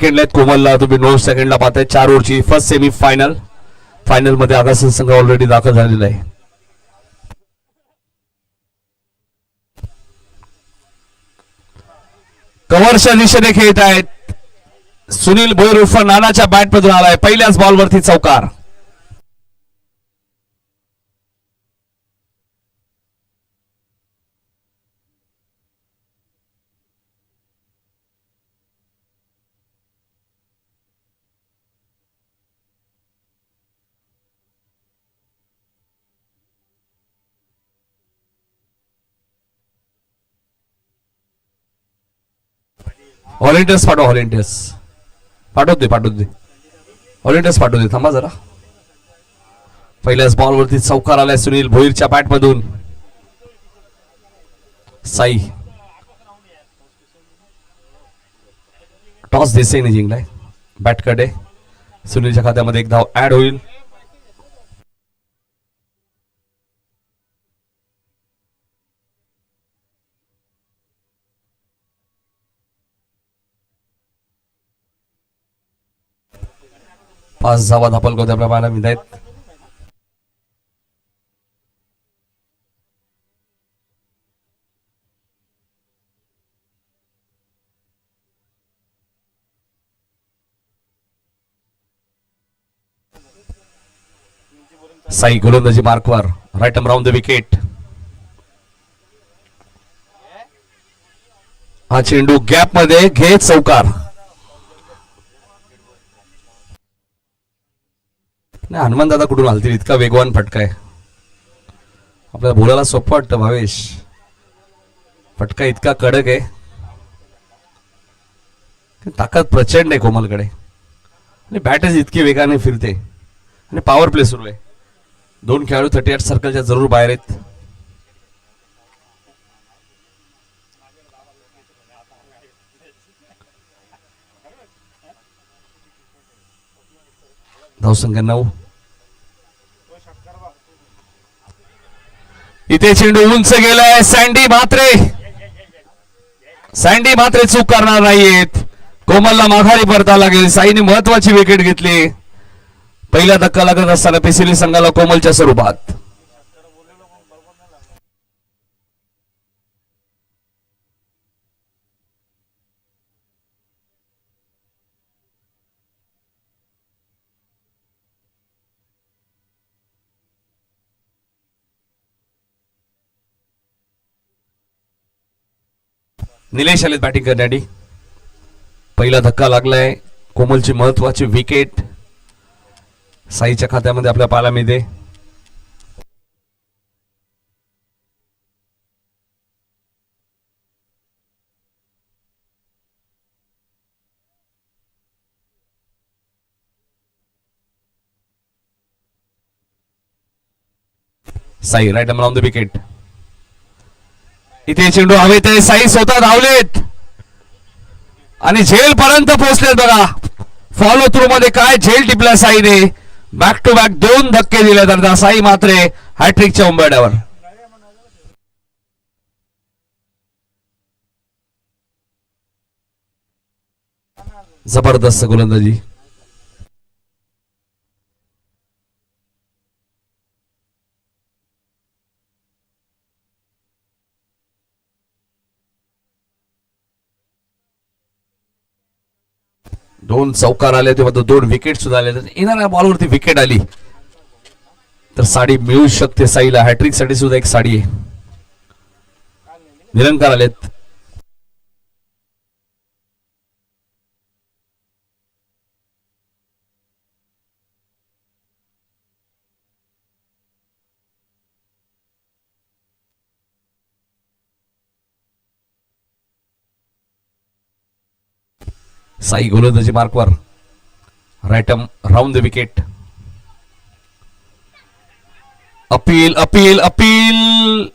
सेकंडला कोमलला तुम्ही 9 सेकंडला पाहताय 4 ओव्हरची first semi final. Final मध्ये आगासन संघ ऑलरेडी दाखल झालेला आहे. कव्हरच्या दिशेने खेळत आहेत. सुनील भोयर उर्फ नानाच्या बॅट मधून आलाय. पहिल्याच बॉलवरती चौकार. व्हॉलेंटियर्स पाठव. व्हॉलेंटियर्स पाठवत दे. व्हॉलेंटियर्स पाठवत दे. थांबा जरा. पहिल्याच बॉलवरती चौकार आलाय सुनील भोईरच्या बॅट मधून. साई टॉस देसाईने जिंकलाय. बॅट कडे सुनीलच्या खात्यामध्ये एक धाव ऍड होईल. पाच धावा धापल कोणत्या प्रमाणात मिळत आहेत. साई गोलंदाजी मार्कवर. Right arm round the wicket. हा चेंडू गॅप मध्ये घे चौकार. नाही हनुमान दादा कुठून आलतील. इतका वेगवान फटका आहे. आपल्याला बोलायला सोपं वाटतं भावेश. फटका इतका कडक आहे. ताकद प्रचंड आहे कोमलकडे आणि बॅटच इतकी वेगाने फिरते आणि पॉवर प्ले सुरू आहे. 2 खेळाडू 38 सर्कलच्या जरूर बाहेर आहेत. धावसंख्या 9. इथे चेंडू उंच गेलाय. सँडी म्हात्रे चूक करणार नाहीयेत. कोमलला माघारी परता लागेल. साईने महत्वाची विकेट घेतली. पहिला धक्का लागत असताना पेसिली संघाला कोमलच्या स्वरूपात. निलेश आलेत बॅटिंग करण्यासाठी. पहिला धक्का लागलाय. कोमलची महत्वाची विकेट साईच्या खात्यामध्ये आपल्या पाहायला मिळते. Sai right arm round the wicket. इथे चेंडू हवेत आहे. साई स्वतः धावलेत आणि झेल पर्यंत पोहोचलेत. बघा फॉलो थ्रू मध्ये काय झेल टिपल्या साईने. बॅक टू बॅक 2 धक्के दिले तर साई मात्र हॅट्रिकच्या उंबरड्यावर. जबरदस्त गोलंदाजी. दोन चौकार आले तेव्हा 2 विकेट सुद्धा आले. येणाऱ्या बॉलवरती विकेट आली तर साडी मिळू शकते साईला. हॅट्रिक साठी सुद्धा एक साडी आहे. निरंकार आलेत. साई गोलंदाजी मार्कवर. Right arm round the wicket. Appeal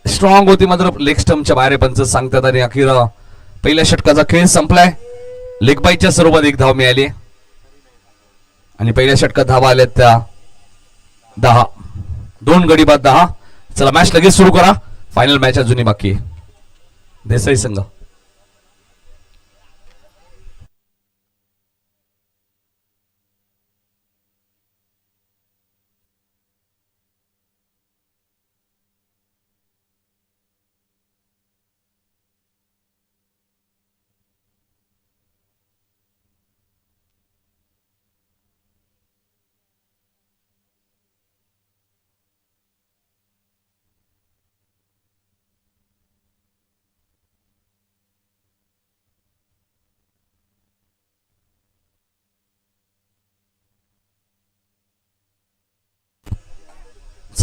strong होती मात्र लेग स्टंपच्या बाहेर पंच सांगतात आणि अखेर पहिल्या षटकाचा खेळ संपलाय. लेग बाईच्या स्वरूपात एक धाव मिळाली आणि पहिल्या षटकात धावा आल्या त्या 10. 2 गडी बाद 10. चला मॅच लगेच सुरू करा. फायनल मॅच अजूनही बाकी आहे. देसाई संघ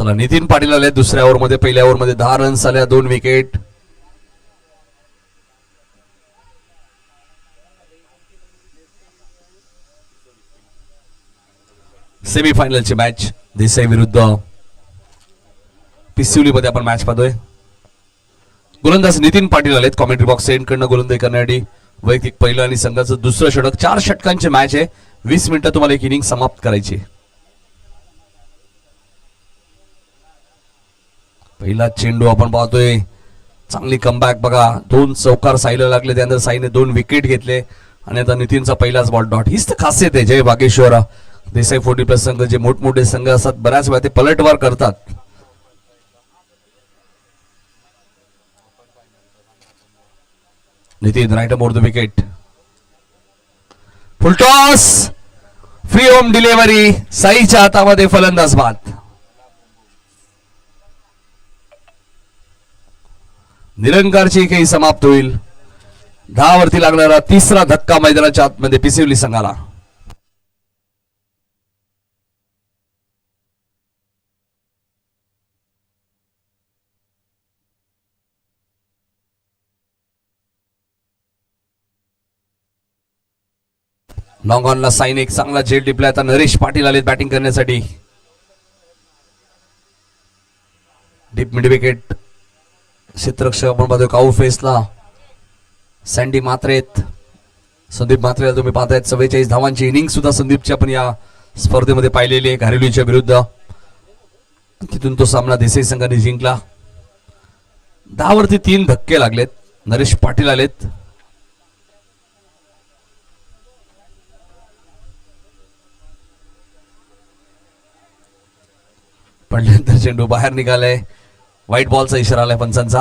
चला नितीन पाटील आले दुसऱ्या ओव्हरमध्ये. पहिल्या ओव्हरमध्ये 10 रन्स आल्या, 2 विकेट. सेमीफायनलची मॅच देसाई विरुद्ध पिसिवली मध्ये आपण मॅच पाहतोय. गोलंदाज नितीन पाटील आलेत. कॉमेंट्री बॉक्स सेंड कडनं गोलंदाजी करण्यासाठी वैयक्तिक पहिलं आणि संघाचं दुसरं षटक. 4 षटकांची मॅच आहे. 20 मिनिटं तुम्हाला एक इनिंग समाप्त करायची. पहिला चेंडू आपण पाहतोय. चांगली कमबॅक बघा. 2 चौकार साईला लागले, त्यानंतर साईने 2 विकेट घेतले आणि आता नितीनचा पहिलाच बॉल डॉट. हीच तर खासियत आहे जय बागेश्वर देसाई 40+ संघ. जे मोठमोठे संघ असतात बऱ्याच वेळा ते पलटवार करतात. Nitin right more the wicket. Full toss, free home delivery. साईच्या हातामध्ये फलंदाज बाद. निरंकारची काही समाप्त होईल. 10 वरती लागणारा तिसरा धक्का मैदानाच्या आतमध्ये पिसिवली संघाला. लॉंग ऑनला साईन एक चांगला झेल टिपला. आता नरेश पाटील आले बॅटिंग करण्यासाठी. Deep mid wicket. क्षेत्ररक्षक आपण पाहतोय काऊ फेसला सँडी मात्रेत. संदीप मात्रेला तुम्ही पाहतायत. 44 धावांची इनिंग सुद्धा संदीपची आपण या स्पर्धेमध्ये पाहिलेली आहे घारेलीच्या विरुद्ध. तिथून तो सामना देसाई संघाने जिंकला. 10 वरती 3 धक्के लागलेत. नरेश पाटील आलेत. पडल्यानंतर चेंडू बाहेर निघालाय. व्हाईट बॉलचा इशारा आलाय पंचांचा.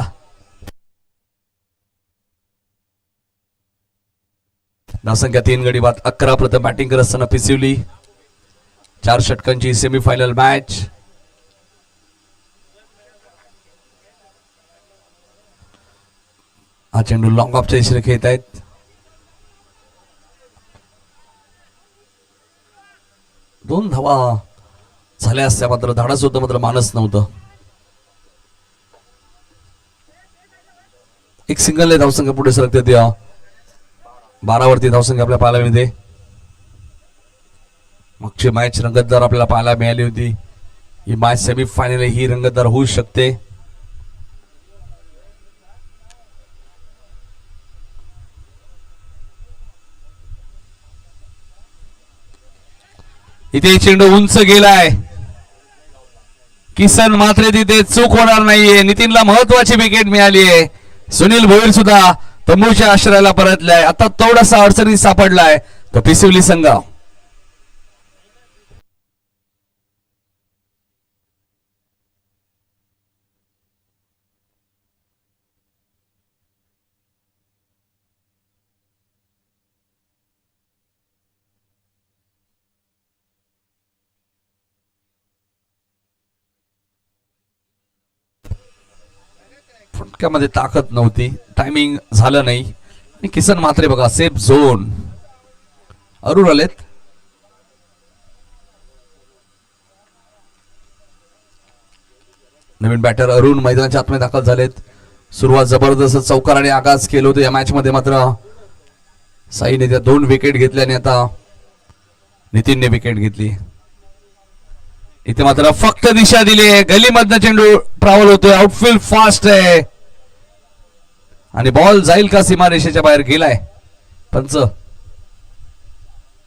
धावसंख्या 3 गडी बाद. 11 प्रथम बॅटिंग करत असताना पिसिवली. 4 षटकांची सेमीफायनल मॅच. हा चेंडू लॉंग ऑफच्या इशारे खेळत आहेत. दोन धावा झाल्या असत्या मात्र धाडस होतं, मात्र मानस नव्हतं. एक सिंगल धावसंख्या पुढे सरकते. 12 वरती धावसंख्या आपल्याला पाहायला मिळते. मागची मॅच रंगतदार आपल्याला पाहायला मिळाली होती. ही मॅच सेमीफायनल ही रंगतदार होऊ शकते. इथे चेंडू उंच गेलाय. किसन मात्र तिथे चूक होणार नाहीये. नितीनला महत्वाची विकेट मिळाली आहे. सुनील भोईर सुद्धा तंबूच्या आश्रयाला परतलाय. आता थोडासा अडचणीत सापडलाय तो पिसिवली संघ. फटक्यामध्ये ताकद नव्हती. टायमिंग झालं नाही. आणि किसन मात्रे बघा सेफ झोन. अरुण आलेत. नवीन बॅटर अरुण मैदानाच्या आतमध्ये दाखल झालेत. सुरुवात जबरदस्त चौकाराने आगाज केलं होतं या मॅच मध्ये. मात्र साईने त्या 2 विकेट घेतल्या आणि आता नितीनने विकेट घेतली. इथे मात्र फक्त दिशा दिली आहे. गलीमधनं चेंडू ट्रॅव्हल होतोय. आउटफील्ड फास्ट आहे आणि बॉल जाईल का सीमारेषेच्या बाहेर गेलाय. पंच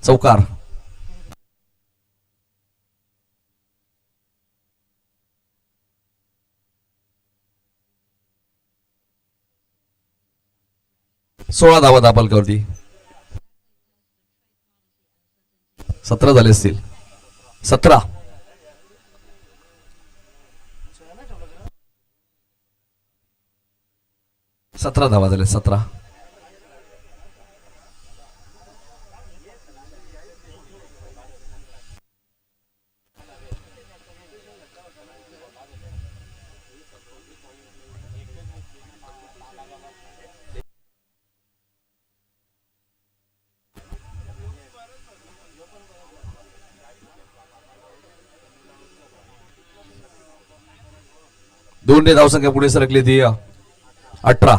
चौकार. सोळा धावा दाबलकावरती. 17 झाले असतील. 17 धावा झाले. 17. 2 धावसंख्या पुढे सरकली ती 18.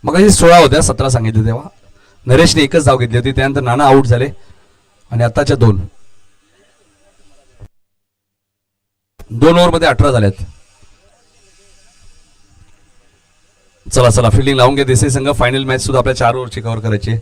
मग 16 होत्या, 17 सांगितले तेव्हा. नरेशने एकच धाव घेतली होती, त्यानंतर नाना आऊट झाले आणि आताच्या 2 ओव्हरमध्ये 18 झाल्यात. चला चला फिल्डिंग लावून घ्या देसाई संघ. फायनल मॅच सुद्धा आपल्या 4 ओव्हरची कव्हर करायची.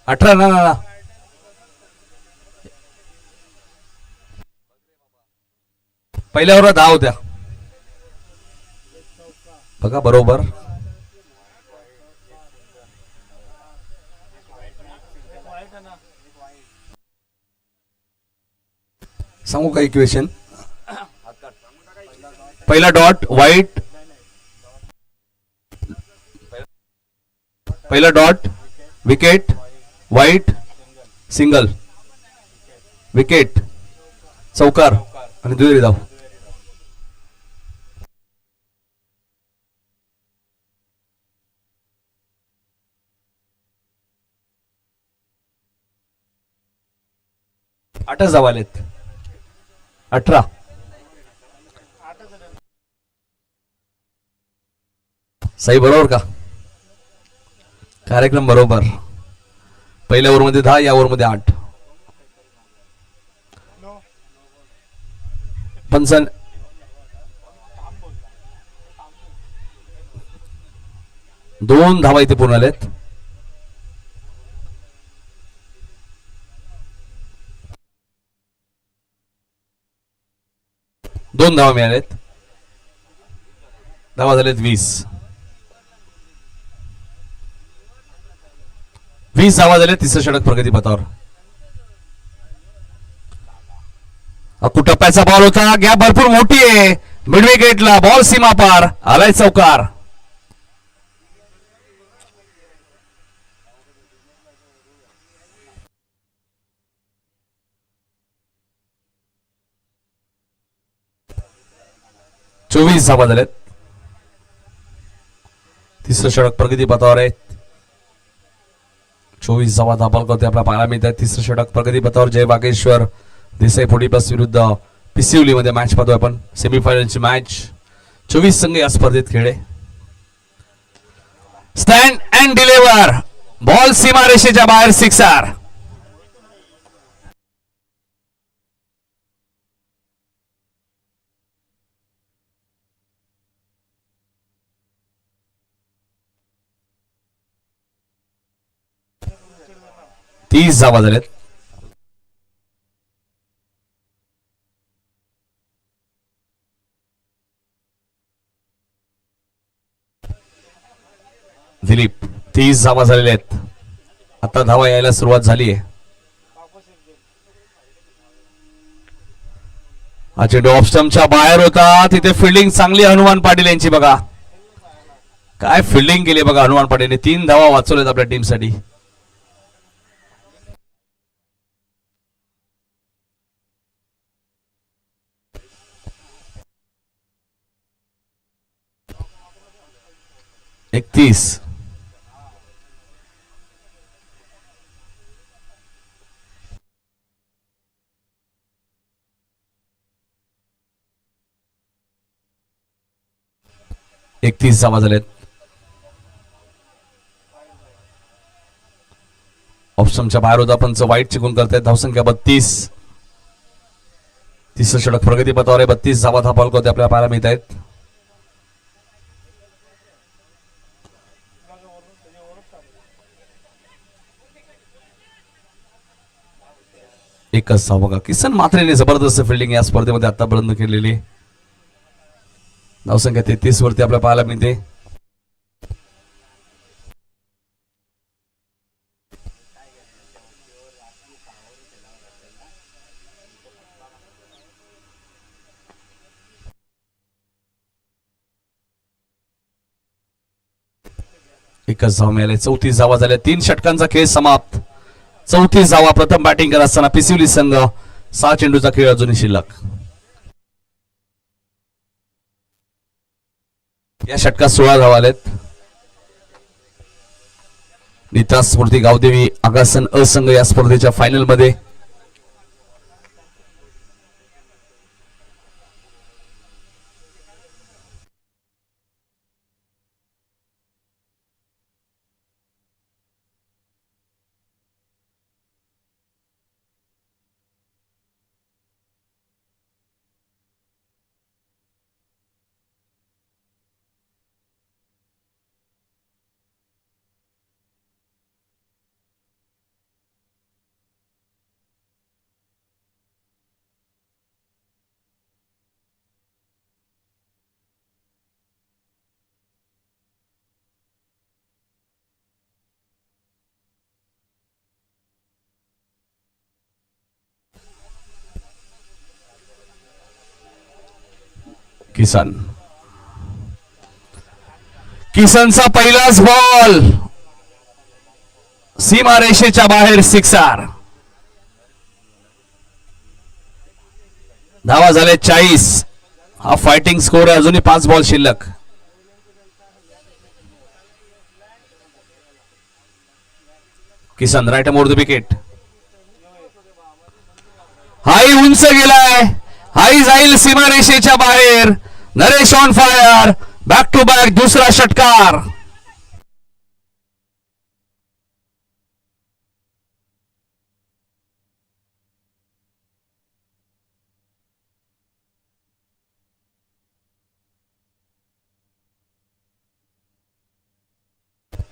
अठरा ना ना पहिल्या ओव्हरला 10 होत्या बघा बरोबर. सांगू का इक्वेशन. पहिला डॉट वाईट, पहिला डॉट विकेट, वाईट सिंगल, विकेट चौकार आणि दुहेरी धाव. आठच धाव आलेत. 18. सही बरोबर का. कार्यक्रम बरोबर. पहिल्या ओव्हरमध्ये 10, या ओव्हरमध्ये 8. पंचन 2 धावा इथे पूर्ण आलेत. दोन धावा मिळालेत. धावा झालेत 20. 20 धावा झाले. तिसरं षटक प्रगतीपथावर. टप्प्याचा बॉल होता. गॅप भरपूर मोठी आहे. मिड विकेटला बॉल सीमा पार आलाय चौकार. चोवीस धावा झालेत. तिसरं षटक प्रगतीपथावर आहे. 24 धावा धापल करते आपला पाहायला मिळत आहे. तिसरं षटक प्रगतीपथावर. जय वागेश्वर देसाई 40+ विरुद्ध पिसिवली मध्ये मॅच पाहतोय आपण. सेमीफायनलची मॅच. 24 संघ या स्पर्धेत खेळले. Stand and deliver. बॉल सीमा रेषेच्या बाहेर. सिक्सर. तीस धावा झालेत. दिलीप 30 धावा झालेल्या आहेत. आता धावा यायला सुरुवात झाली आहे. हा चेंडू ऑफ स्टंपच्या बाहेर होता. तिथे फिल्डिंग चांगली हनुमान पाटील यांची. बघा काय फिल्डिंग केली बघा हनुमान पाटीलने. 3 धावा वाचवल्यात आपल्या टीमसाठी. एकतीस. धावा झालेत. ऑप्शनच्या बाहेर होता पंच वाईट चिकून करतायत. धावसंख्या 32. तिसरं षटक प्रगतीपथावर आहे. 32 धावा धापल करते आपल्याला पाहायला मिळत आहेत. एकच धाव बघा. किसन मात्रेने जबरदस्त फिल्डिंग या स्पर्धेमध्ये आतापर्यंत केलेली. धावसंख्या 33 वरती आपल्याला पाहायला मिळते. एकच धाव मिळाले. 34 धावा झाल्या. 3 षटकांचा खेळ समाप्त. 34 धावा. प्रथम बॅटिंग करत असताना पिसिवली संघ. 6 चेंडूचा खेळ अजूनही शिल्लक. या षटकात 16 धावा आलेत. नीता स्फूर्ती गावदेवी आगासन अ संघ या स्पर्धेच्या फायनल मध्ये. किसन. किसनचा पहिलाच बॉल सीमारेषेच्या बाहेर. सिक्सर. धावा झाले 40. हा फायटिंग स्कोर आहे. अजूनही 5 बॉल शिल्लक. Kisan right more the wicket. High उंच गेलाय. हाई जाईल सीमारेषेच्या बाहेर. Naresh on fire. Back to back दुसरा षटकार.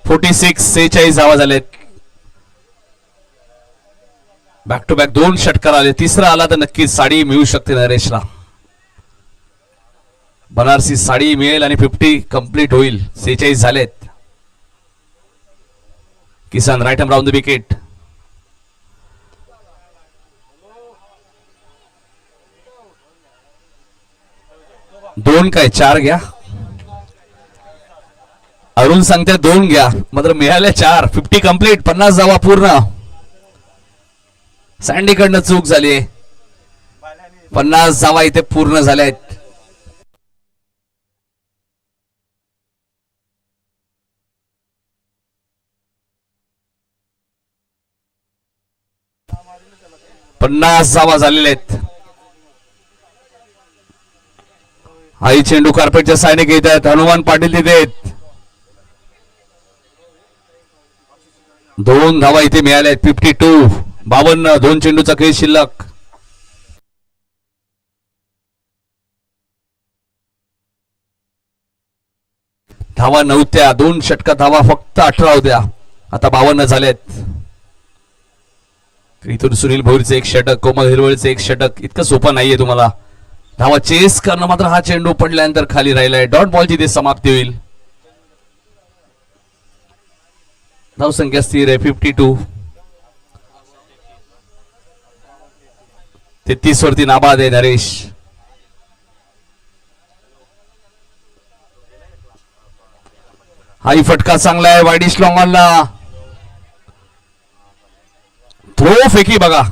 (46) धावा झालेत. बॅक टू बॅक 2 षटकार आले. तिसरा आला तर नक्कीच साडी मिळू शकते नरेशला. बनारसी साडी मिळेल आणि 50 कंप्लीट होईल. 46 झालेत. Kisan right arm round the wicket. दोन काय 4 घ्या. अरुण सांगते 2 घ्या. मात्र मिळाले 4. 50 कंप्लीट. 50 धावा पूर्ण. सँडीकडनं चूक झाली. 50 धावा इथे पूर्ण झाल्या आहेत. पन्नास धावा झालेल्या आहेत. आई चेंडू कार्पेटच्या सायने घेत आहेत. हनुमान पाटील तिथे आहेत. 2 धावा इथे मिळाल्या आहेत. 52. 52. 2 चेंडूचा खेळ शिल्लक. धावा नव्हत्या. 2 षटकात धावा फक्त 18 होत्या. आता 52 झाल्यात. इथून सुनील भोईरचे 1 षटक. कोमल हिरवळचे 1 षटक. इतकं सोपं नाहीये तुम्हाला धावा चेस करणं. मात्र हा चेंडू पडल्यानंतर खाली राहिलाय. डॉट बॉलची ते समाप्ती होईल. धावसंख्या स्थिर आहे 52. 33 वरती नाबाद आहे नरेश. हाही फटका चांगला आहे. वाईडिश लॉंगॉनला थ्रो फेकी बघा.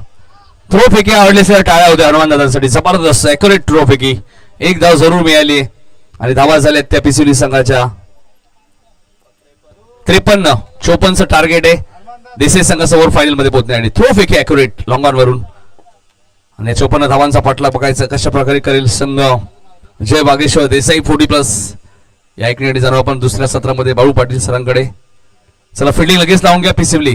थ्रो फेकी आवडले सर. टाळ्या होत्या हनुमान दादांसाठी. जबरदस्त ॲक्युरेट थ्रो फेकी. 1 धाव जरूर मिळाली आणि धावा झाल्यात त्या पिसिवली संघाच्या. 53. 54चं टार्गेट आहे. देसाई संघासमोर फायनल मध्ये पोहोचण्यासाठी. थ्रो फेकी ॲक्युरेट लॉंगॉन वरून आणि 54 धावांचा पाठला बघायचा कशा प्रकारे करेल संघ. जय बागेश्वर देसाई 40+ या ऐकण्यासाठी जाणं आपण दुसऱ्या सत्रामध्ये बाळू पाटील सरांकडे. चला फिल्डिंग लगेच लावून घ्या पिसिवली.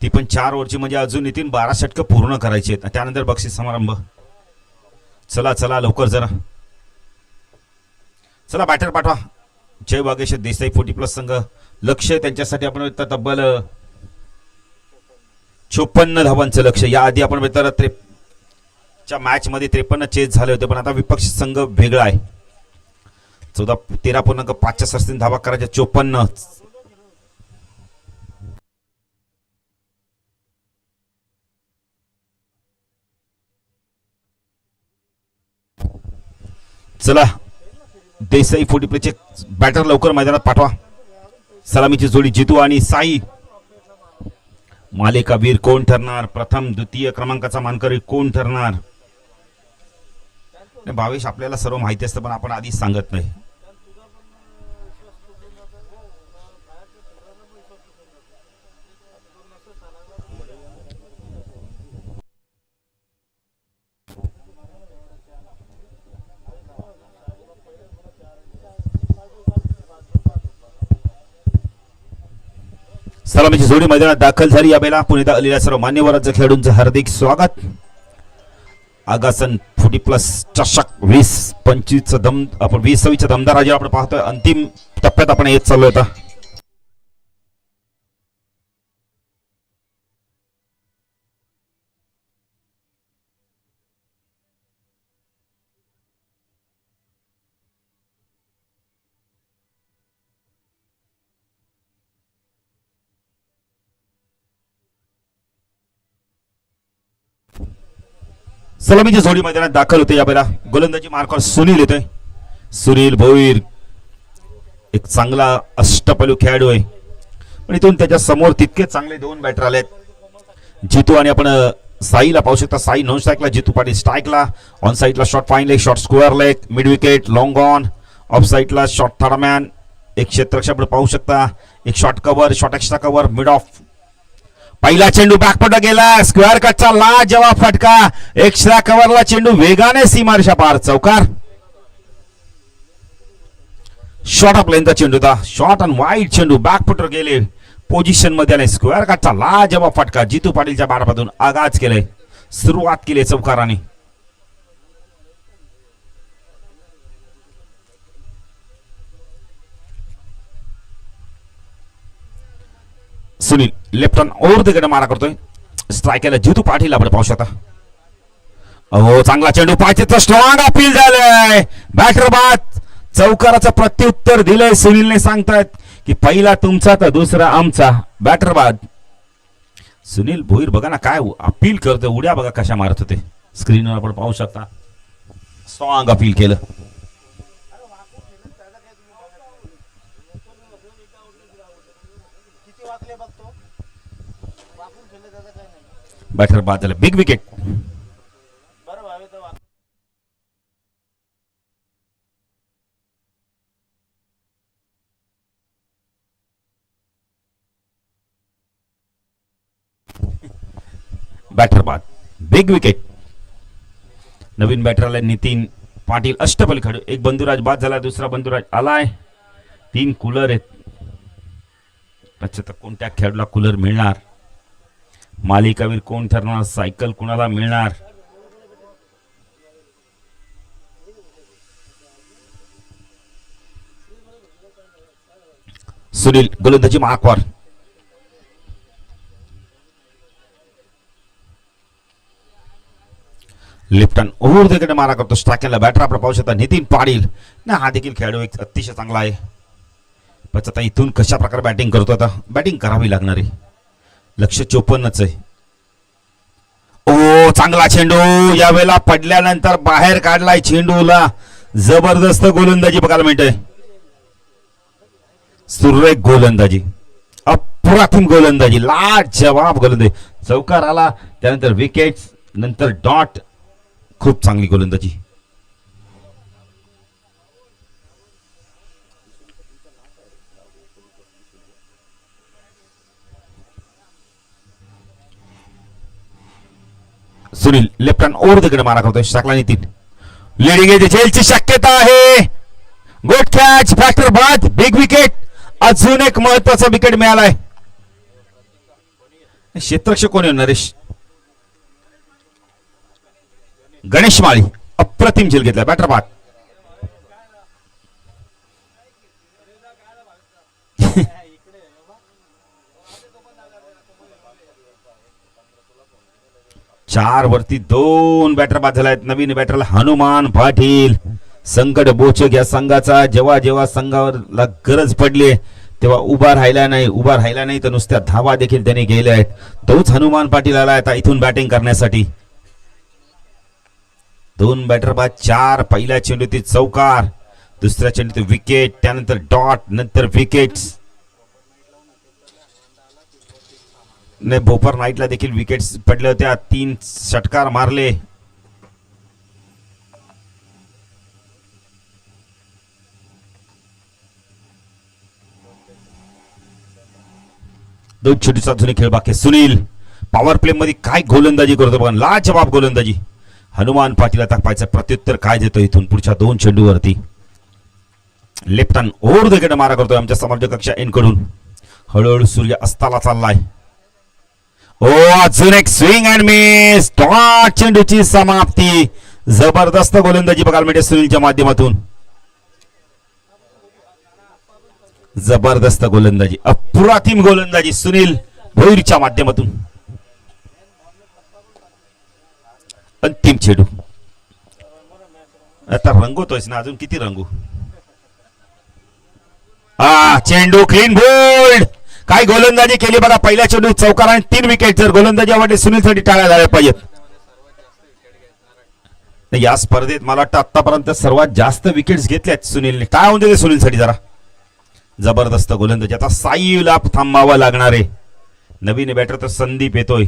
ती पण 4 ओव्हरची, म्हणजे अजून नितीन 12 षटकं पूर्ण करायची आहेत. त्यानंतर बक्षीस समारंभ. चला चला लवकर जरा, चला बॅटर पाठवा. जय वागेश देसाई 40+ संघ लक्ष त्यांच्यासाठी आपण तब्बल 54 धावांचं लक्ष. याआधी आपण च्या मॅच मध्ये 53 चेस झाले होते, पण आता विपक्ष संघ वेगळा आहे. 13.5च्या सरसीने धावा करायच्या 54. चला देसाई 40+चे बॅटर लवकर मैदानात पाठवा. सलामीची जोडी जितू आणि साई. मालिकावीर कोण ठरणार, प्रथम द्वितीय क्रमांकाचा मानकरी कोण ठरणार. भावेश आपल्याला सर्व माहिती असतं, पण आपण आधीच सांगत नाही. सलामीची जोडी मैदानात दाखल झाली. यावेळेला पुण्यात आलेल्या सर्व मान्यवरांचं खेळाडूंचं हार्दिक स्वागत. आगासन 40+ चषक 20-25 दम आपण 20-26 दमदार राजा आपण पाहतोय. अंतिम टप्प्यात आपण येत चाललो होता. सलामीची जोडी मैदानात दाखल होते. यावेळेला गोलंदाजी मार्कवर सुनील येतोय. सुनील भोईर एक चांगला अष्टपैलू खेळाडू आहे, पण इथून त्याच्या समोर तितके चांगले 2 बॅटर आलेत. जितू आणि आपण साईला पाहू शकता. साई नॉन स्ट्राईकला, जितू पाटील स्ट्राईकला. ऑन साईडला short fine leg, short square leg, mid wicket, long on. Off साईडला शॉर्ट थर्डमॅन, एक क्षेत्ररक्षक आपण पाहू शकता. एक short cover, short extra cover, mid off. पहिला चेंडू बॅकपट गेला. स्क्वेअर कटचा लाजवाब फटका. एक्स्ट्रा कव्हरला चेंडू वेगाने सीमारेषा पार, चौकार. शॉर्ट ऑफ लेनचा चेंडू होता. शॉर्ट अँड वाईड चेंडू बॅकफुटर गेले, पोझिशन मध्ये आले. स्क्वेअर कटचा लाजवाब फटका. जितू पाटीलच्या बाडापासून आगाज केले, सुरुवात केली चौकाराने. सुनील लेफ्ट हँड ओव्हर तिकडे मारा करतोय. स्ट्रायकरला जितू पाटील आपण पाहू शकता. अहो चांगला चेंडू, पाचीचं स्ट्रॉंग अपील झालंय. बॅटर बाद. चौकाराचं प्रत्युत्तर दिलंय. सुनीलने सांगतायत की पहिला तुमचा तर दुसरा आमचा. बॅटर बाद. सुनील भोईर बघा ना काय अपील करतोय. उड्या बघा कशा मारत होते. स्क्रीनवर आपण पाहू शकता. स्ट्रॉंग अपील केलं. बॅटर बाद झालं. Big wicket. बॅटर बाद, बिग विकेट. नवीन बॅटर आलाय नितीन पाटील, अष्टपैलू खेळाडू. एक बंधुराज बाद झाला, दुसरा बंधुराज आलाय. 3 कूलर आहेत. अच्छा, कोणत्या खेळाडूला कूलर मिळणार? मालिकावीर कोण ठरणार? सायकल कुणाला मिळणार? सुनील गोलंदाजी मार्कवर. लेफ्ट हँड ओव्हर तिकडे मारा करतो. स्ट्रायकरला बॅटर आपण पाहू शकता नितीन पाटील ना. हा देखील खेळाडू एक अतिशय चांगला आहे. पण आता इथून कशा प्रकारे बॅटिंग करतो? आता बॅटिंग करावी लागणार आहे. लक्ष 54च आहे. ओ चांगला चेंडू. यावेळेला पडल्यानंतर बाहेर काढलाय चेंडूला. जबरदस्त गोलंदाजी बघायला मिळते. सुरेख गोलंदाजी, अप्रतिम गोलंदाजी, लाजवाब गोलंदाजी. चौकार आला, त्यानंतर विकेट, नंतर डॉट. खूप चांगली गोलंदाजी. सुनील लेफ्ट हँड ओव्हर तिकडे मारा करतोय. शाकला नितीन लिडिंग येते. झेलची शक्यता आहे. Good catch. बॅटर बाद, बिग विकेट. अजून एक महत्वाचा विकेट मिळालाय. क्षेत्ररक्षक कोण आहे नरेश? गणेश माळी. अप्रतिम झेल घेतला बॅटर बाद. चार वरती 2 बॅटर बाद झाले आहेत. नवीन बॅटरला हनुमान पाटील. संकट बोचक या संघाचा जेव्हा जेव्हा संघावर गरज पडली तेव्हा उभा राहिला नाही तर नुसत्या धावा देखील त्यांनी गेल्या आहेत. तोच हनुमान पाटील आला आता इथून बॅटिंग करण्यासाठी. 2 बॅटर बाद 4. पहिल्या चेंडूतील चौकार, दुसऱ्या चेंडूतील विकेट, त्यानंतर डॉट, नंतर विकेट्स. नाही, भोपर नाईटला देखील विकेट्स पडल्या होत्या. 3 षटकार मारले. दोन छोटीचा जुनी खेळ बाकी. सुनील पॉवर प्ले मध्ये काय गोलंदाजी करतो बघा, लाजवाब गोलंदाजी. हनुमान पाटील आता पाहायचं प्रत्युत्तर काय देतो इथून पुढच्या 2 चेंडूवरती. Left hand over the wicket मारा करतोय आमच्या समोरच्या कक्षा एन कडून. हळूहळू सूर्य अस्ताला चाललाय. ओ अजून एक स्विंग अँड मिस. डॉट चेंडूची समाप्ती. जबरदस्त गोलंदाजी बघायला मिळते सुनीलच्या माध्यमातून. जबरदस्त गोलंदाजी, अप्रतिम गोलंदाजी सुनील भोईरच्या माध्यमातून. अंतिम चेंडू. आता रंगवतोयस ना, अजून किती रंगू. चेंडू क्लीन बोल्ड. काय गोलंदाजी केली बघा. पहिल्या चेंडू चौकार आणि 3 विकेट. जर गोलंदाजी आवडली सुनीलसाठी टाळ्या झाल्या पाहिजेत. या स्पर्धेत मला वाटतं आतापर्यंत सर्वात जास्त विकेट्स घेतल्यात सुनीलने. काय होऊन देते सुनीलसाठी जरा. जबरदस्त गोलंदाजी. आता साईला थांबावं लागणार आहे. नवीन बॅटर तर संदीप येतोय.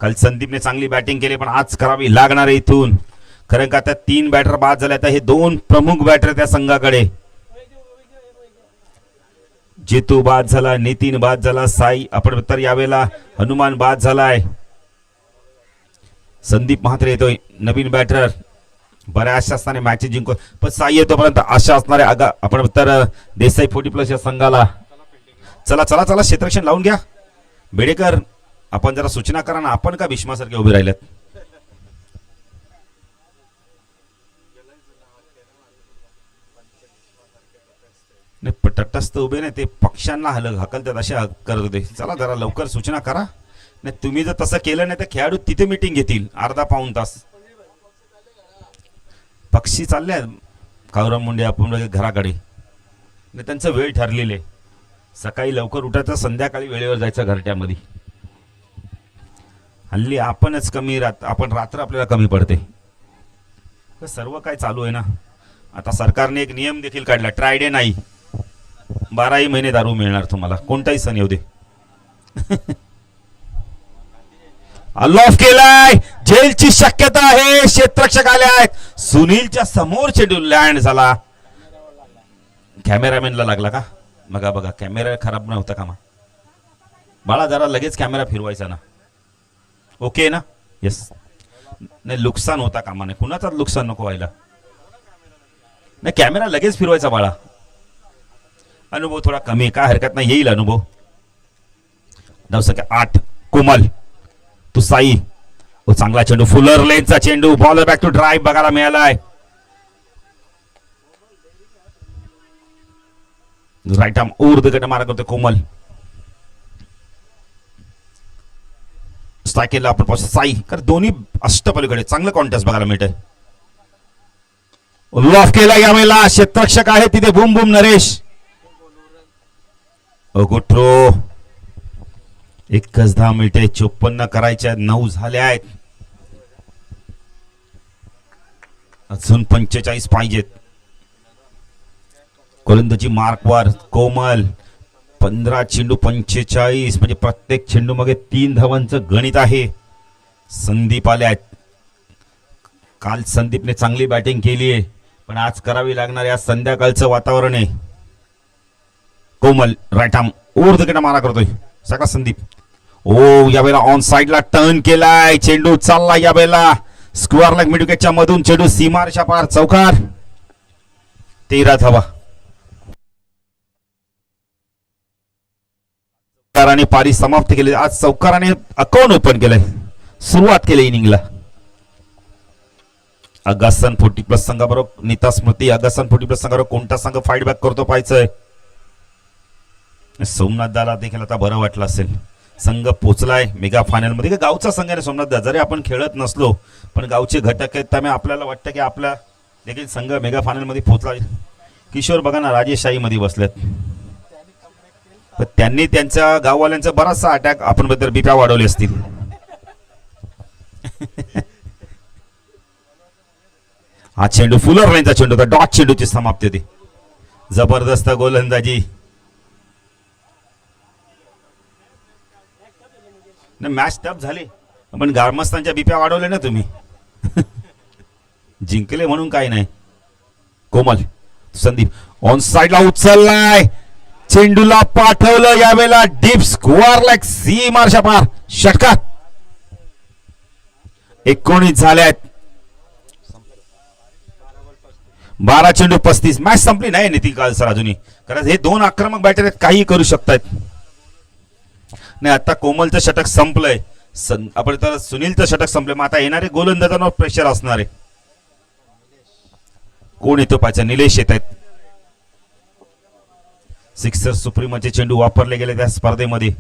काल संदीपने चांगली बॅटिंग केली पण आज करावी लागणार आहे इथून. कारण का आता 3 बॅटर बाद झाले. आता हे 2 प्रमुख बॅटर त्या संघाकडे. जेतू बाद झाला, नितीन बाद झाला, साई आपण तर यावेळेला हनुमान बाद झालाय. संदीप म्हात्रे येतोय नवीन बॅटर. बऱ्याचशा असणारे मॅचेस जिंकू पण साई येतोपर्यंत आशा असणारे आपण तर देसाई 40+ या संघाला. चला चला चला क्षेत्ररक्षण लावून घ्या. बेडेकर आपण जरा सूचना करा ना. आपण का भीष्मासारखे उभे राहिल्यात. नाही तटस्थ उभे नाही ते पक्षांना हकलतात असे करत होते. चला जरा लवकर सूचना करा. नाही तुम्ही जर तसं केलं नाही तर खेळाडू तिथे मीटिंग घेतील अर्धा पाऊण तास. पक्षी चालले कावराम मुंडे आपण घराकडे. नाही त्यांचं वेळ ठरलेले. सकाळी लवकर उठायचं, संध्याकाळी वेळेवर जायचं घरट्यामध्ये. हल्ली आपणच कमी आपण रात्र आपल्याला कमी पडते. सर्व काय चालू आहे ना. आता सरकारने एक नियम देखील काढला. ट्रायडे नाही, 12ही महिने दारू मिळणार तुम्हाला, कोणताही सण येऊ दे. ऑफ केलाय. जेलची शक्यता आहे. क्षेत्ररक्षक आले आहेत. सुनीलच्या समोर चेंडू लँड झाला. कॅमेरामॅनला लागला का? बघा बघा कॅमेरा खराब नव्हता का बाळा. जरा लगेच कॅमेरा फिरवायचा ना. ओके ना. येस. नाही नुकसान होता कामा नाही. कुणाचाच नुकसान नको व्हायला. नाही कॅमेरा लगेच फिरवायचा बाळा. अनुभव थोडा कमी, काय हरकत नाही, येईल अनुभव. 9/8 कोमल तू साई. चांगला चेंडू, फुलर लेनचा चेंडू. बॉलर बॅक टू ड्राईव्ह बघायला मिळालाय. Right arm over the wicket मारा करतो कोमल. स्ट्राईक केला आपण साई. कारण दोन्ही अष्टपलीकडे चांगलं कॉन्टेस्ट बघायला मिळतंय. लॉफ केला यावेळेला. क्षेत्ररक्षक आहे तिथे. बुम बुम नरेश. गुट्रो. 1 मिनिटे 54 करायच्या. 9 झाल्या आहेत. अजून 45 पाहिजेत. गोलंदाजी मार्कवर कोमल. 15 चेंडू 45 म्हणजे प्रत्येक चेंडू मागे 3 धावांचं गणित आहे. संदीप आले आहेत. काल संदीपने चांगली बॅटिंग केली आहे पण आज करावी लागणार या संध्याकाळचं वातावरण आहे. Komal right arm over the wicket मारा करतोय सगळा संदीप. ओ यावेळेला ऑन साइडला टर्न केलाय. चेंडू चालला यावेळेला स्क्वेअर लेग मिड विकेटच्या मधून. चेंडू सीमारेषा पार. चौकार. 13 धावा. चौकाराने पारी समाप्त केली. आज चौकाराने अकाउंट ओपन केलंय, सुरुवात केली इनिंगला. अगासन 40+ संघाबरोबर नीता स्मृती. अगासन 40+ संघाबरोबर कोणता संघ फाईट बॅक करतो पाहायचंय. सोमनाथ दाला देखील आता बरं वाटलं असेल. संघ पोचलाय मेगा फायनल मध्ये. गावचा संघ आहे सोमनाथ दा. जरी आपण खेळत नसलो पण गावचे घटक आहेत, त्यामुळे आपल्याला वाटतं की आपला देखील संघ मेगा फायनल मध्ये पोहोचला. किशोर बघा ना राजेशाही मध्ये बसलेत. त्यांनी त्यांच्या गाववाल्यांचा बराचसा अटॅक आपण बद्दल बिप्या वाढवले असतील. हा चेंडू फुलर लाईनचा चेंडू होता. डॉट चेंडूची समाप्ती होती. जबरदस्त गोलंदाजी. मॅच टफ झाली पण गारमस्तानच्या बिप्या वाढवले ना तुम्ही. जिंकले म्हणून काही नाही. कोमल संदीप ऑन साइडला उचललाय, चेंडूला पाठवलं. यावेळेला डीप स्क्वेअर लाईक सी मार्शा पार. षटकार 19 झाल्यात. 12 चेंडू 35. मॅच संपली नाही नितीन काळसर अजूनही, कारण हे दोन आक्रमक बॅटर आहेत, काही करू शकतात. नाही आता कोमलचं षटक संपलंय. आपण तर सुनीलचं षटक संपलंय. मग आता येणारे गोलंदाजांवर प्रेशर असणार आहे. कोण येतो पाहिजे. निलेश येत आहेत. सिक्सर सुप्रीमचे चेंडू वापरले गेले त्या स्पर्धेमध्ये.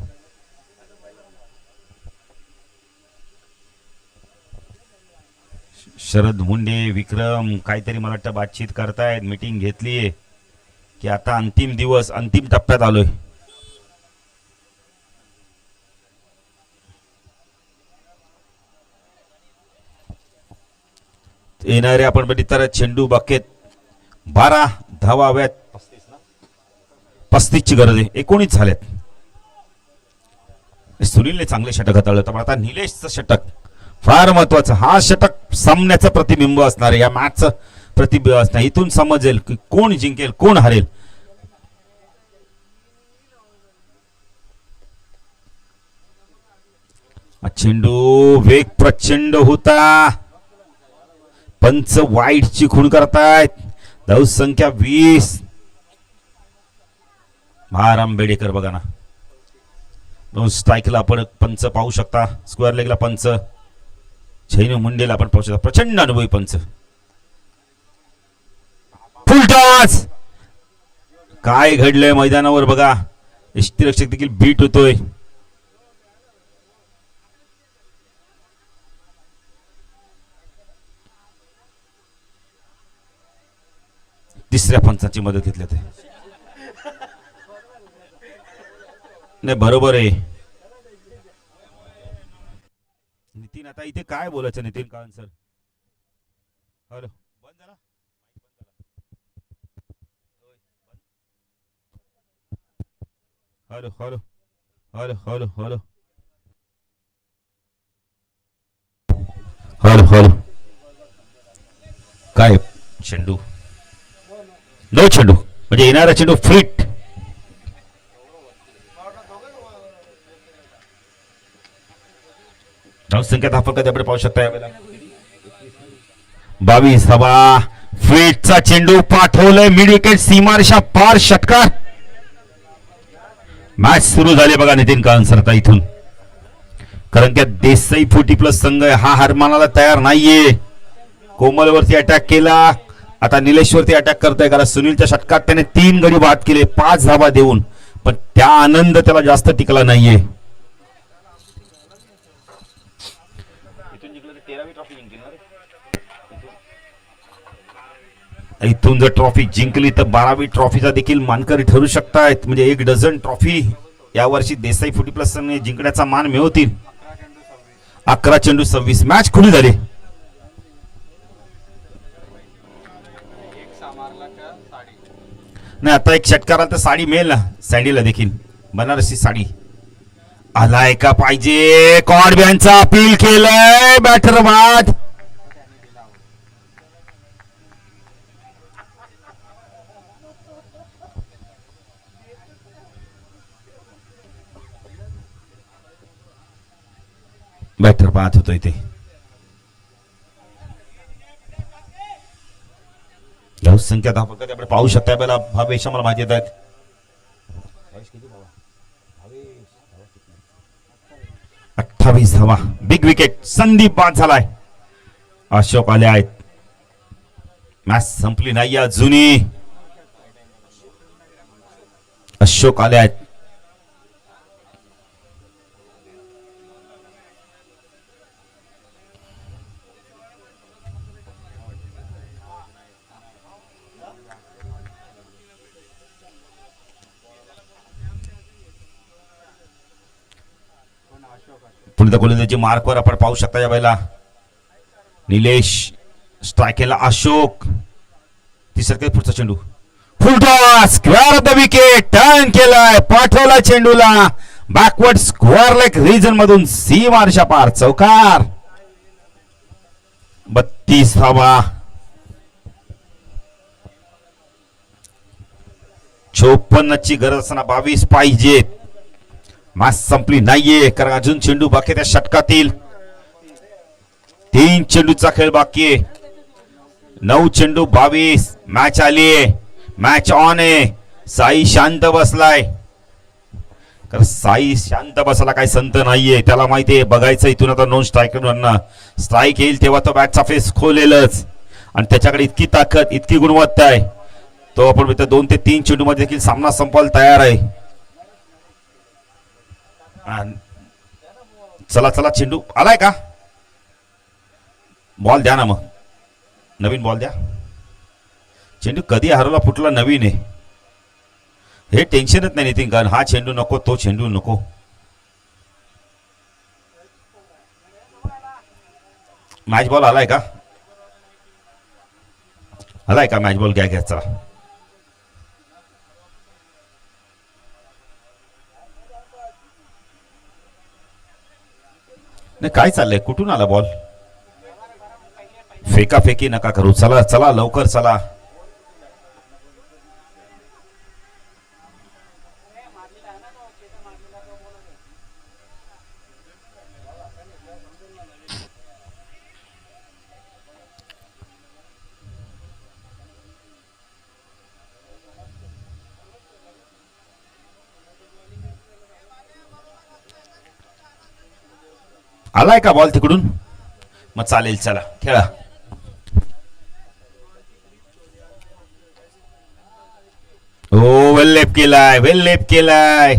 शरद मुंडे विक्रम काहीतरी मला वाटतं बातचीत करतायत. मीटिंग घेतलीये की आता अंतिम दिवस, अंतिम टप्प्यात आलोय. येणारे आपण बघितलं चेंडू बाकेत 12 धावा हव्यात. 35 ची गरज आहे. 19 झाल्यात. सुनीलने चांगले षटक हाताळलं पण आता निलेशचं षटक फार महत्वाचं. हा षटक सामन्याचं प्रतिबिंब असणार आहे, या मॅचचं प्रतिबिंब असणार. इथून समजेल की कोण जिंकेल कोण हरेल. चेंडू वेग प्रचंड होता. पंच वाईटची खूण करतायत. धाव संख्या 20. भार आंबेडकर बघा ना. दोन स्ट्राईकला आपण पंच पाहू शकता. स्क्वेअर लेगला पंच. छैनू मुंडेला आपण पाहू शकता. प्रचंड अनुभवी पंच. फुलटॉस. काय घडलंय मैदानावर बघा. यष्टीरक्षक देखील बीट होतोय. तिसऱ्या पंचाची मदत घेतली ते. नाही बरोबर आहे नितीन. आता इथे काय बोलायचं नितीन काळन सर. हॅलो बंद झाला. Hello hello hello hello hello hello hello. काय चेंडू नो चेंडू म्हणजे येणारा चेंडू फ्लिट. संख्या धापक आपण पाहू शकता. यावेळेला 22 हवा. फ्लिटचा चेंडू पाठवलंय मिड विकेट सीमारेषा पार. षटकार. मॅच सुरू झाले बघा नितीन काळसर आता इथून. कारण की देसाई 40+ संघ हा हार मानायला तयार नाहीये. कोमलवरती अटॅक केला, आता निलेशवरती अटॅक करतोय. कारण सुनीलच्या षटकात त्याने 3 गडी बाद केले 5 धावा देऊन, पण त्या आनंद त्याला जास्त टिकला नाहीये. इथून जर ट्रॉफी जिंकली तर 12वी ट्रॉफीचा देखील मानकरी ठरू शकतायत. म्हणजे 1 डझन ट्रॉफी यावर्षी देसाई 40+ ने जिंकण्याचा मान मिळवतील. 11 चेंडू 26. मॅच खुली झाली. नाही आता एक षटकार तर साडी मिळेल ना सँडीला देखील. बनारसी साडी आलाय का पाहिजे. कॉडब्यांचा अपील केलंय बॅटर बाद. बॅटर बाद होतोय ते. संख्या धावपक आपण पाहू शकता. भावेश आम्हाला माहिती येत आहेत. 28 धावा. Big wicket. संदीप बाद झालाय. अशोक आले आहेत. मॅच संपली नाही अजूनही. अशोक आले आहेत. पुढे गोलंदाजी मार्कवर आपण पाहू शकता या वेळेला निलेश. स्ट्रायकेला अशोक. तिसरा पुढचा चेंडू. Full toss square of the wicket. Turn केलाय. पाठवला चेंडूला बॅकवर्ड स्क्वेअर लेग रिजन मधून सीमारेषा पार. चौकार. 32 धावा. 54 ची गरज असताना 22 पाहिजेत. मॅच संपली नाहीये कारण अजून चेंडू बाकी त्या षटकातील. 3 चेंडूचा खेळ बाकी आहे. 9 चेंडू 22. मॅच आलीये. मॅच ऑन आहे. साई शांत बसलाय कारण साई शांत बसायला काही संत नाहीये. त्याला माहितीये बघायचं इथून आता नॉन स्ट्रायकर स्ट्राईक येईल तेव्हा तो बॅटचा फेस खोलेलच. आणि त्याच्याकडे इतकी ताकद इतकी गुणवत्ता आहे तो आपण 2 ते 3 चेंडू मध्ये देखील सामना संपवायला तयार आहे. चला चला चेंडू आलाय का. बॉल द्या ना मग. नवीन बॉल द्या. चेंडू कधी हरवला फुटला नवीन आहे. हे टेन्शनच नाही नितीन कारण हा चेंडू नको तो चेंडू नको. मॅच बॉल आलाय का. आलाय का मॅच बॉल. घ्या चला. नाही काय चाललंय. कुठून आला बॉल. फेकाफेकी नका करू. चला चला लवकर चला. आलाय का बॉल तिकडून. मग चालेल चला खेळा. वेल लेप केलाय. वेल लेप केलाय.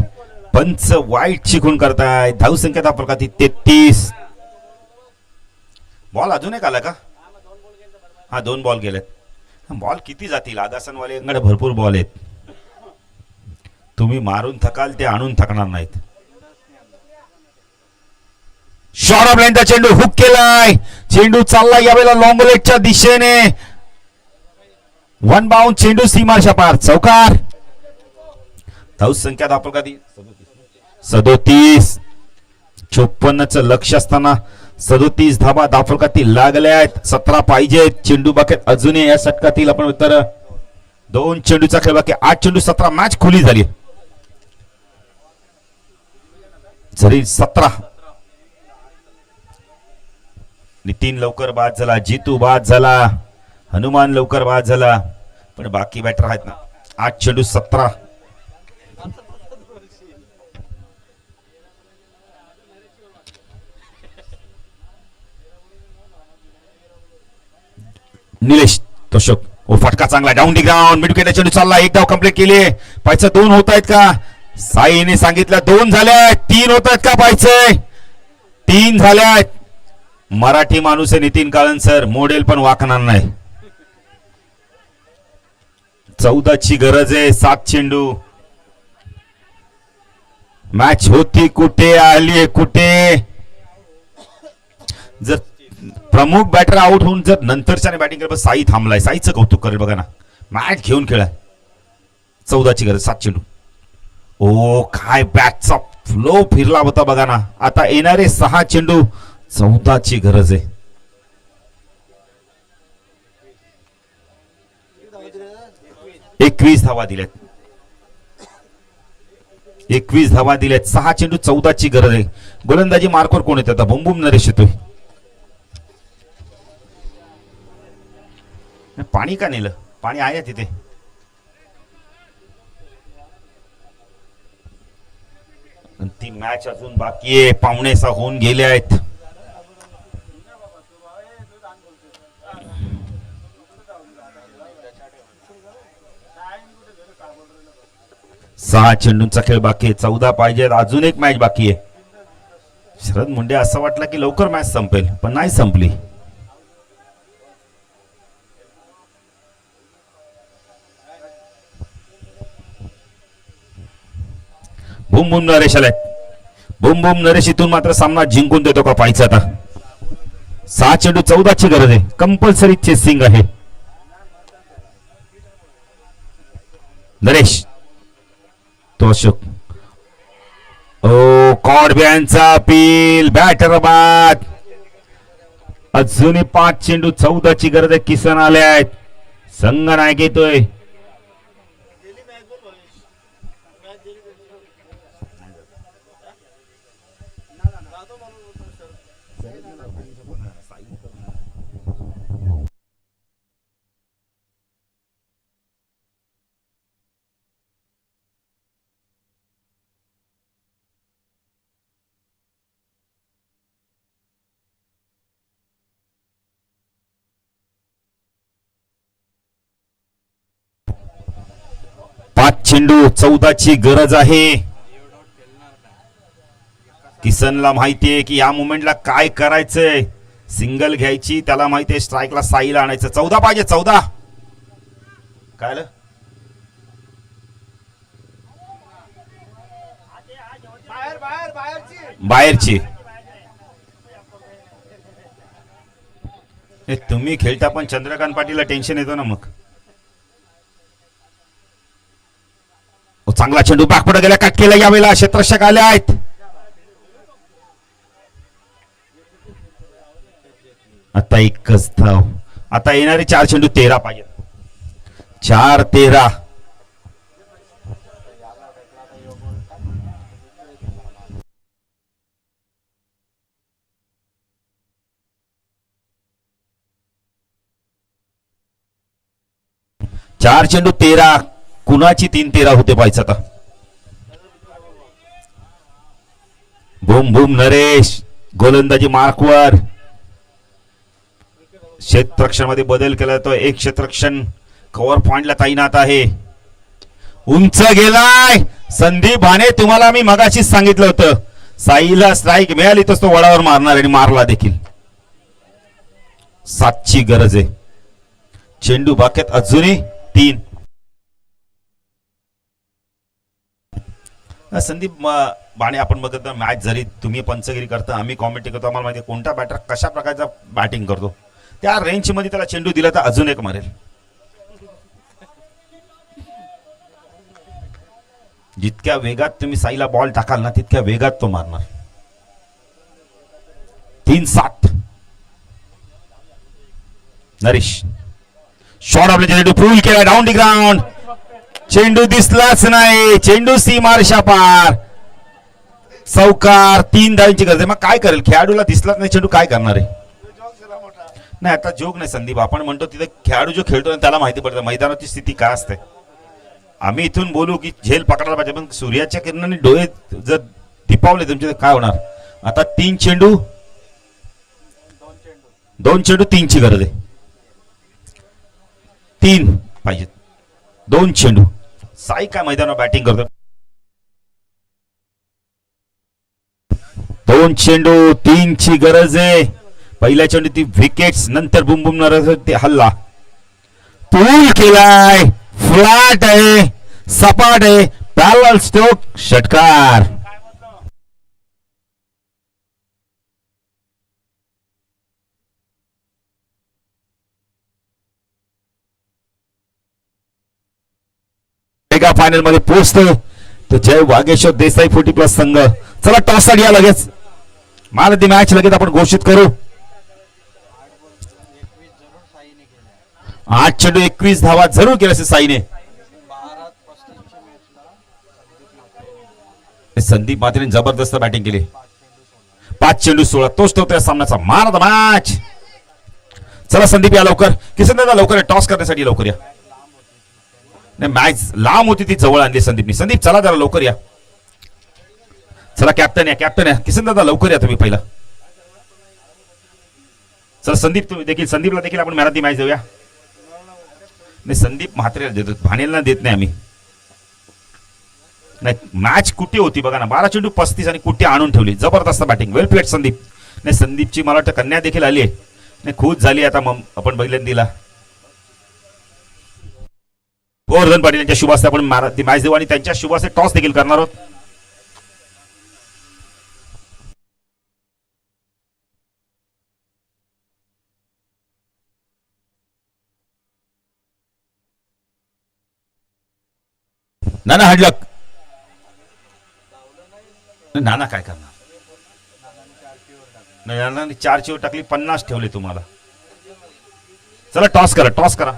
पंच वाईट शिकून करताय. धावसंख्या दाखल 33. बॉल अजून एक आला का. हा 2 बॉल गेलेत. बॉल किती जातील. आगासनवाले भरपूर बॉल आहेत. तुम्ही मारून थकाल ते आणून थकणार नाहीत. शॉर्ट ऑफ लाईनचा चेंडू हुक केलाय. चेंडू चालला यावेळेला लॉंग लेगच्या दिशेने. 1 बाउंड. चेंडू सीमारेषा पार. चौकार. धावसंख्या दाखल 37. 54चं लक्ष असताना 37 धावा दाफलकातील लागल्या आहेत. 17 पाहिजेत. चेंडू बाकेत अजूनही या षटकातील आपण उत्तर 2 चेंडूचा खेळ बाकी. 8 चेंडू 17. मॅच खुली झाली. जरी 17. नितीन लवकर बाद झाला. जितू बाद झाला. हनुमान लवकर बाद झाला. पण बाकी बॅटर आहेत ना. 8 चेंडू 17. निलेश तोषक. ओ फटका चांगला. Down the ground. Mid wicket चेंडू चालला. 1 धाव कंप्लीट केली. पायचं 2 होत आहेत का. साईने सांगितलं 2 झाल्या. 3 होत आहेत का पायचे. 3 झाल्या. मराठी माणूस आहे नितीन काळन सर. मॉडेल पण वाकणार नाही. 14 ची गरज आहे. 7 चेंडू. मॅच होती कुठे आली कुठे. जर प्रमुख बॅटर आउट होऊन जर नंतरच्या बॅटिंग करत साई थांबलाय. साईचं कौतुक करेल बघा ना. मॅच घेऊन खेळाय. 14 ची गरज. 7 चेंडू. ओ काय बॅटचा फ्लो फिरला होता बघा ना. आता येणारे 6 चेंडू. 14 ची गरज आहे. एकवीस धावा दिल्यात. 21 धावा दिल्यात. 6 चेंडू 14 ची गरज आहे. गोलंदाजी मार्कवर कोण येत आता. बुमबुम नरेश येतोय. पाणी का नेलं. पाणी आहे तिथे. आणि ती मॅच अजून बाकी आहे, पावणेसा होऊन गेले आहेत. सहा चेंडूंचा खेळ बाकी आहे, 14 पाहिजे, अजून एक मॅच बाकी आहे. शरद मुंडे असं वाटलं की लवकर मॅच संपेल, पण नाही संपली. बुम बुम नरेश आलाय. बुम बुम नरेश इथून मात्र सामना जिंकून देतो का पाहायचं आता. 6 चेंडू 14 ची गरज आहे, कंपल्सरी चेसिंग आहे. नरेश तो अशोक, ओ कॉडब्यांचा अपील, बॅटर बाद. अजूनही 5 चेंडू 14 ची गरज आहे. किसन आले आहेत, संघ नायक येतोय. चेंडू 14 ची गरज आहे. किसनला माहितीये की या मुमेंटला काय करायचंय. सिंगल घ्यायची, त्याला माहितीये स्ट्राईकला साईला आणायचं. 14 पाहिजे, 14. काय आलं? बाहेरची. तुम्ही खेळता पण चंद्रकांत पाटीलला टेन्शन येतो ना मग. चांगला चेंडू बॅकपुढे गेला, कट केला. यावेळेला क्षेत्ररक्षक आले आहेत. आता एकच धाव. आता येणारे 4 चेंडू 13 पाहिजे. 4-13. चार चेंडू 13. कुणाची 3-13 होते पाहिजे आता. बूम बूम नरेश गोलंदाजी मार्कवर. क्षेत्ररक्षण मध्ये बदल केला तो. एक क्षेत्ररक्षण कव्हर पॉइंटला तैनात आहे. उंच गेलाय संदीप भाने. तुम्हाला मी मगाशीच सांगितलं होतं, साईला स्ट्राईक मिळाली तर तो वडावर मारणार आणि मारला देखील. 7 ची गरज आहे. चेंडू बाक्यात अजूनही 3. संदीप बाणे, आपण बघत मॅच जरी तुम्ही पंचगिरी करता, आम्ही कॉमेंट्री करतो, आम्हाला माहिती कोणता बॅटर कशा प्रकारचा बॅटिंग करतो. त्या रेंज मध्ये त्याला चेंडू दिला तर अजून एक मारेल. जितक्या वेगात तुम्ही साईला बॉल टाकाल ना, तितक्या वेगात तो मारणार. 3-7. नरेश शॉट आपल्या चेंडू पूल केला, डाऊन दी ग्राउंड. चेंडू दिसलाच नाही. चेंडू सीमारेषा पार. चौकार. 3 धावांची गरज आहे. मग काय करेल? खेळाडूला दिसलाच नाही चेंडू, काय करणार आहे? नाही आता जोक नाही संदीप, आपण म्हणतो तिथे खेळाडू जो खेळतो त्याला माहिती पडतं मैदानाची स्थिती काय असते. आम्ही इथून बोलू की झेल पकडायला पाहिजे, पण सूर्याच्या किरणाने डोळे जर टिपावले तुमचे काय होणार. आता 3 चेंडू 2 चेंडू 3 ची गरज आहे. 3 पाहिजेत. 2 चेंडू. साई काय मैदानावर बॅटिंग करतो. 2 चेंडू 3 ची गरज आहे. पहिल्या चेंडू ती विकेट्स, नंतर बुम बुम ते हल्ला. पूल केलाय. फ्लॅट आहे, सपाट आहे. पॅरल स्ट्रोक, षटकार. मेगा फायनल मध्ये पोहोचतो तो जय वागेश्वर देसाई 40+ संघ. चला टॉस साठी या लगेच. मला ती मॅच लगेच आपण घोषित करू. 8 चेंडू 21 धावा जरूर केल्या असे साईने. संदीप मात्रेने जबरदस्त बॅटिंग केली. 5 चेंडू 16. तोच तो त्या सामन्याचा मान ऑफ द मॅच. चला संदीप या लवकर. किसन दादा लवकर टॉस करण्यासाठी लवकर या. नाही मॅच लांब होती ती जवळ आणली संदीपनी. संदीप चला जरा लवकर या. चला कॅप्टन या किसन दादा लवकर या तुम्ही पहिला. चला संदीप तुम्ही देखील, संदीपला देखील आपण मॅराथी मॅच देऊया. नाही संदीप म्हात्रेला देतो, भाणेला देत नाही आम्ही. नाही मॅच कुठे होती बघा ना, 12 चेंडू 35 आणि कुठे आणून ठेवली. जबरदस्त बॅटिंग, वेल प्लेड संदीप. नाही संदीपची मला वाटतं कन्या देखील आली आहे. नाही खुश झाली आता मग आपण बघितल्याने दिला. गोवर्धन पाटील यांच्या शुभ हस्ते आपण मॅराथी मॅच देऊ आणि त्यांच्या शुभ हस्ते टॉस देखील करणार आहोत. नाना हाडलक. नाना काय करणार, नाही नाना 4 चेवर टाकली, 50 ठेवले तुम्हाला. चला टॉस करा, टॉस करा.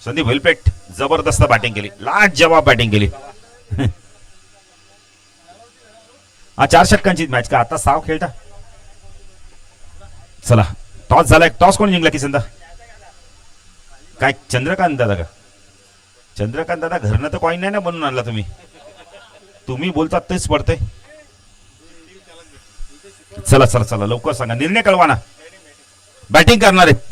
संदीप वेलपेट जबरदस्त बॅटिंग केली, लाजवाब बॅटिंग केली. हा 4 षटकांची मॅच का, आता 6 खेळता. चला टॉस झाला, टॉस कोण जिंकला किसनदा? काय चंद्रकांत दादा का? चंद्रकांत दादा घरनं तर कॉईन नाही ना बनवून आणला तुम्ही, तुम्ही बोलतात तेच पडतंय. चला चला चला लवकर सांगा, निर्णय कळवा ना. बॅटिंग करणार आहेत